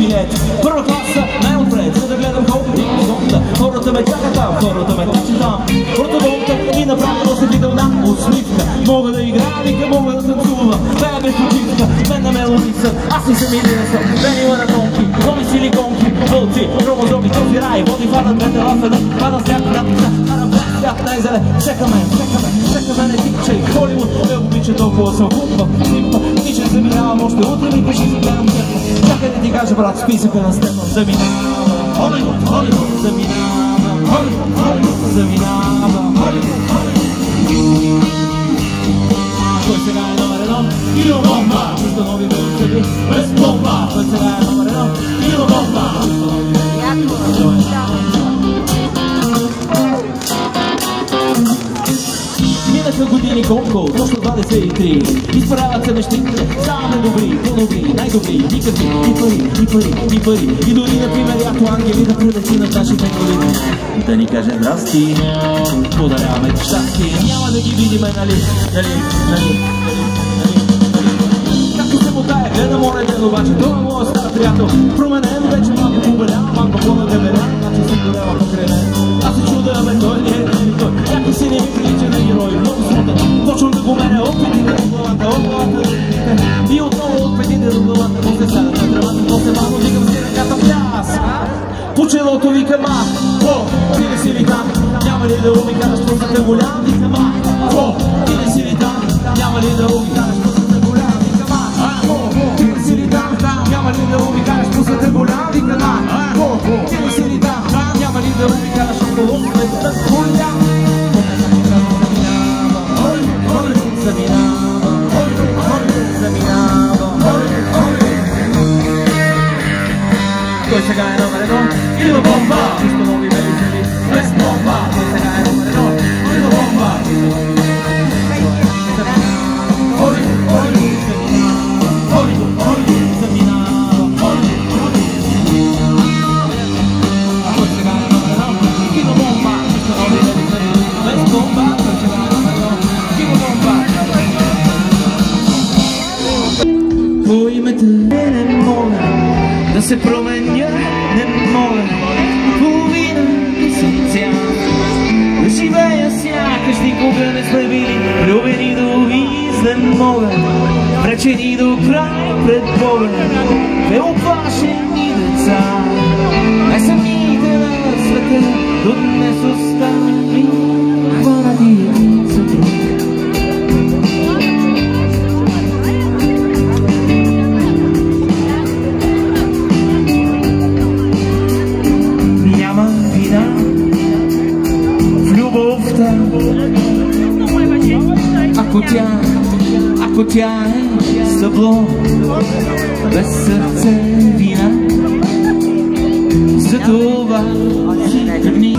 билет. Първа класа най-отпред, за да гледам колко хоризонта. Хората ме чакат там, хората ме тачат там. Ротодонта и направо се видал на усмивка. Мога да играя, вика, мога да танцувам. Бея без почивка, мен на мелодиса. Аз не съм или не съм, бенила на тонки. Коми силиконки, вълци, хромозоми, този рай. Води падат двете лафена, пада свят на свят най-зелен. Чекаме, не тичай. Холивуд ме обича, толкова съм хубав. Ниче заминавам, още утре ми пиши си гледам тепа. Чакай да ти кажа, брат, списъка на Стефан. Заминавам, Холивуд, заминавам, Холивуд, заминавам, Холивуд. Кой сега е номер едно? Киро бомба! Защо нови велосипеди без бомба? Кой сега е номер едно? Киро бомба! Защо нови велосипеди? Минаха години колко, точно 23. Изправят се нещите, ставаме добри, по-добри, най-добри, никакви, и пари. И дори, например, яко ангели да прилети над нашите колени. Да ни каже здрасти, подаряваме ти щастие. Няма да ги видиме, нали? Както се мотае, гледа море ден, обаче това е моят стар приятел. Променен вече малко побелява, малко по-надебеля, значи се горела покрай мен. Аз се чуда, бе, той не е той. Някой си не ми прилича на герой, много смутен. Почвам да го меря от петите до главата до ръцете. И отново от петите до главата, после сядат на тревата, после малко викам си ръката пляс. По челото викам а, ти не си ли там? Няма ли да обикараш пусната голям? Викам а, ти не си ли там? Няма ли да обикараш пусната голям? Викам а, ти не си ли там? Няма ли да обикараш пусната голям? Викам а, ти не си ли там? Няма ли да обикараш около светата голям? Кой сега е номер едно? Киро бомба! Защо нови велосипеди без бомба? Кой сега е номер едно? Киро бомба! По името не мога да се променя, не мога половина съм цял. Да живея сякаш никога не сме били влюбени до виз, не мога пречени до край пред Бога. Бе оплашени деца, най-самите на света до днес остани хванати съпруг. Ако тя е стъбло без сърцевина, за това си тръгни.